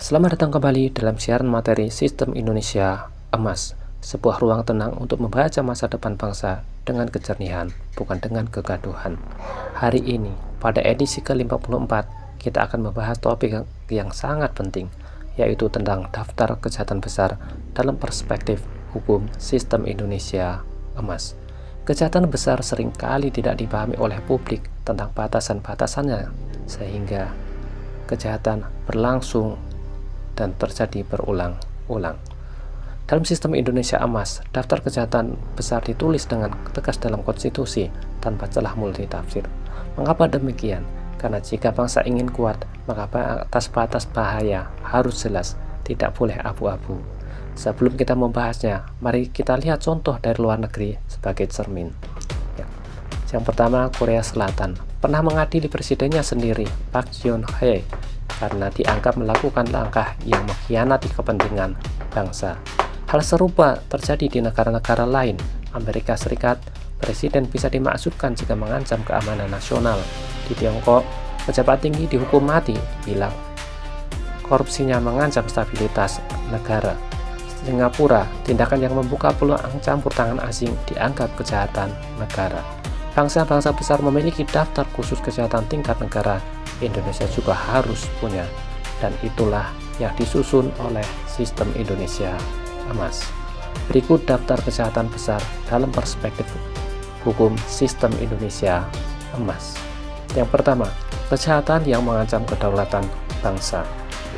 Selamat datang kembali dalam siaran materi Sistem Indonesia Emas, sebuah ruang tenang untuk membaca masa depan bangsa dengan kejernihan, bukan dengan kegaduhan. Hari ini, pada edisi ke-54, kita akan membahas topik yang sangat penting, yaitu tentang daftar kejahatan besar dalam perspektif hukum Sistem Indonesia Emas. Kejahatan besar seringkali tidak dipahami oleh publik tentang batasan-batasannya, sehingga kejahatan berlangsung dan terjadi berulang-ulang. Dalam sistem Indonesia Emas, daftar kejahatan besar ditulis dengan tegas dalam konstitusi tanpa celah multitafsir. Mengapa demikian? Karena jika bangsa ingin kuat, maka batas-batas bahaya harus jelas, tidak boleh abu-abu. Sebelum kita membahasnya, mari kita lihat contoh dari luar negeri sebagai cermin. Yang pertama, Korea Selatan pernah mengadili presidennya sendiri, Park Geun-hye, karena dianggap melakukan langkah yang mengkhianati kepentingan bangsa. Hal serupa terjadi di negara-negara lain. Amerika Serikat, presiden bisa dimaksudkan jika mengancam keamanan nasional. Di Tiongkok, pejabat tinggi dihukum mati bila korupsinya mengancam stabilitas negara. Singapura, tindakan yang membuka peluang campur tangan asing dianggap kejahatan negara. Bangsa-bangsa besar memiliki daftar khusus kejahatan tingkat negara. Indonesia juga harus punya, dan itulah yang disusun oleh Sistem Indonesia Emas. Berikut daftar kejahatan besar dalam perspektif hukum Sistem Indonesia Emas. Yang pertama, kejahatan yang mengancam kedaulatan bangsa.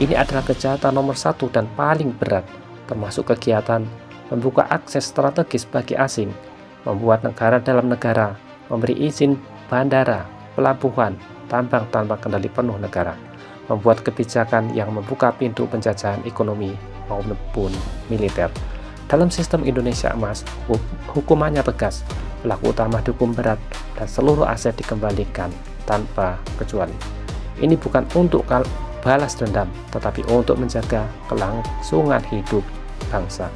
Ini adalah kejahatan nomor 1 dan paling berat, termasuk kegiatan membuka akses strategis bagi asing, membuat negara dalam negara, memberi izin bandara, pelabuhan, tambang tanpa kendali penuh negara, membuat kebijakan yang membuka pintu penjajahan ekonomi maupun militer. Dalam sistem Indonesia Emas, hukumannya tegas, pelaku utama dihukum berat, dan seluruh aset dikembalikan tanpa kecuali. Ini bukan untuk balas dendam, tetapi untuk menjaga kelangsungan hidup bangsa.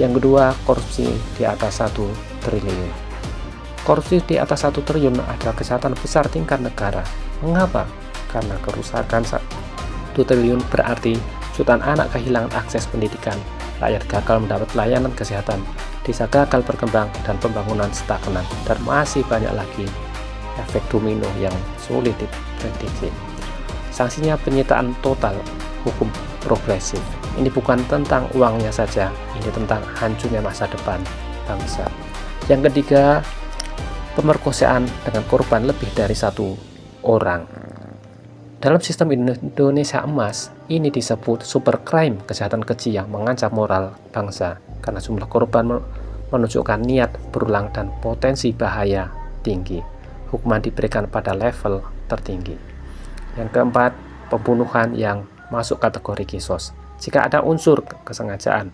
Yang kedua, korupsi di atas 1 triliun. Korupsi di atas 1 triliun adalah kejahatan besar tingkat negara. Mengapa? Karena kerusakan 1 triliun berarti jutaan anak kehilangan akses pendidikan, rakyat gagal mendapat layanan kesehatan, desa gagal berkembang, dan pembangunan stagnan, dan masih banyak lagi efek domino yang sulit diprediksi. Sanksinya penyitaan total, hukum progresif. Ini bukan tentang uangnya saja, ini tentang hancurnya masa depan bangsa. Yang ketiga, pemerkosaan dengan korban lebih dari 1 orang. Dalam sistem Indonesia Emas, ini disebut supercrime, kejahatan keji yang mengancam moral bangsa, karena jumlah korban menunjukkan niat berulang dan potensi bahaya tinggi. Hukuman diberikan pada level tertinggi. Yang keempat, pembunuhan yang masuk kategori kisos. Jika ada unsur kesengajaan,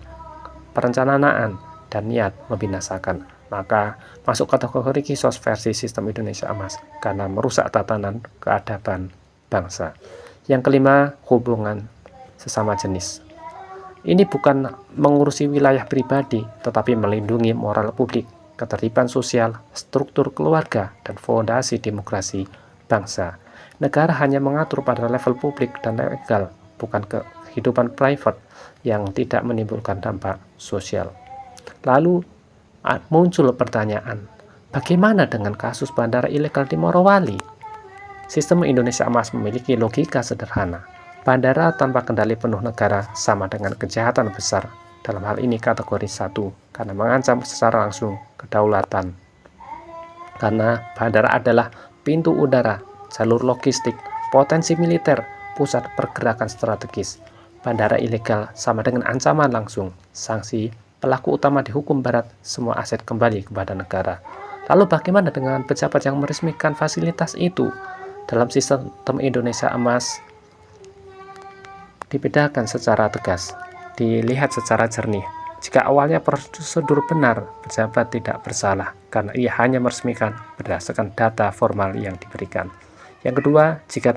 perencanaan, dan niat membinasakan, maka masuk kategori kisos versi sistem Indonesia Emas karena merusak tatanan keadaban bangsa. Yang kelima, hubungan sesama jenis. Ini bukan mengurusi wilayah pribadi, tetapi melindungi moral publik, ketertiban sosial, struktur keluarga, dan fondasi demokrasi bangsa. Negara hanya mengatur pada level publik dan legal, bukan kehidupan private yang tidak menimbulkan dampak sosial. Lalu muncul pertanyaan, bagaimana dengan kasus bandara ilegal di Morowali? Sistem Indonesia Emas memiliki logika sederhana. Bandara tanpa kendali penuh negara sama dengan kejahatan besar. Dalam hal ini kategori 1, karena mengancam secara langsung kedaulatan. Karena bandara adalah pintu udara, jalur logistik, potensi militer, pusat pergerakan strategis. Bandara ilegal sama dengan ancaman langsung, sanksi, pelaku utama dihukum berat, semua aset kembali kepada negara. Lalu bagaimana dengan pejabat yang meresmikan fasilitas itu? Dalam sistem Indonesia Emas dibedakan secara tegas, dilihat secara jernih. Jika awalnya prosedur benar, pejabat tidak bersalah karena ia hanya meresmikan berdasarkan data formal yang diberikan. Yang kedua, jika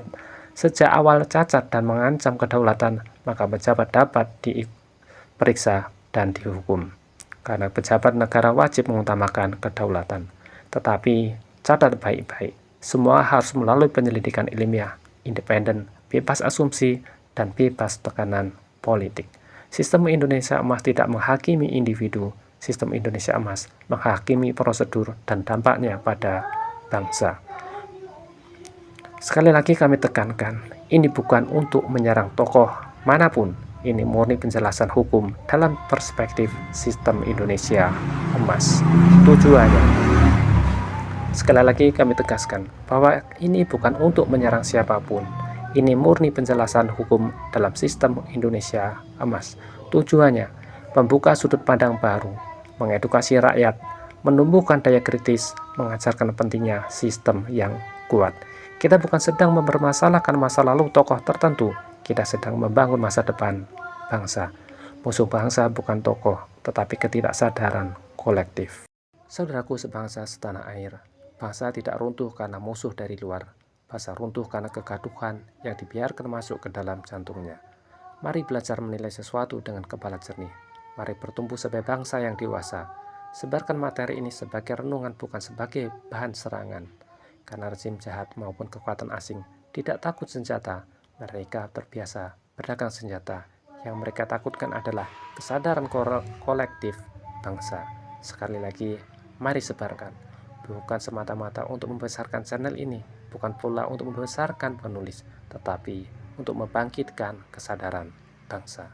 sejak awal cacat dan mengancam kedaulatan, maka pejabat dapat diperiksa dan dihukum, karena pejabat negara wajib mengutamakan kedaulatan. Tetapi catat baik-baik, semua harus melalui penyelidikan ilmiah, independen, bebas asumsi, dan bebas tekanan politik. Sistem Indonesia Emas tidak menghakimi individu. Sistem Indonesia Emas menghakimi prosedur dan dampaknya pada bangsa. Sekali lagi kami tekankan, ini bukan untuk menyerang tokoh manapun. Ini murni penjelasan hukum dalam perspektif sistem Indonesia Emas. Tujuannya, sekali lagi kami tegaskan bahwa ini bukan untuk menyerang siapapun. Ini murni penjelasan hukum dalam sistem Indonesia Emas. Tujuannya, membuka sudut pandang baru, mengedukasi rakyat, menumbuhkan daya kritis, mengajarkan pentingnya sistem yang kuat. Kita bukan sedang mempermasalahkan masa lalu tokoh tertentu, kita sedang membangun masa depan bangsa. Musuh bangsa bukan tokoh, tetapi ketidaksadaran kolektif. Saudaraku sebangsa setanah air, bangsa tidak runtuh karena musuh dari luar, bangsa runtuh karena kegaduhan yang dibiarkan masuk ke dalam jantungnya. Mari belajar menilai sesuatu dengan kepala jernih. Mari bertumbuh sebagai bangsa yang dewasa. Sebarkan materi ini sebagai renungan, bukan sebagai bahan serangan. Karena rezim jahat maupun kekuatan asing tidak takut senjata, mereka terbiasa berdagang senjata. Yang mereka takutkan adalah kesadaran kolektif bangsa. Sekali lagi, mari sebarkan. Bukan semata-mata untuk membesarkan channel ini, bukan pula untuk membesarkan penulis, tetapi untuk membangkitkan kesadaran bangsa.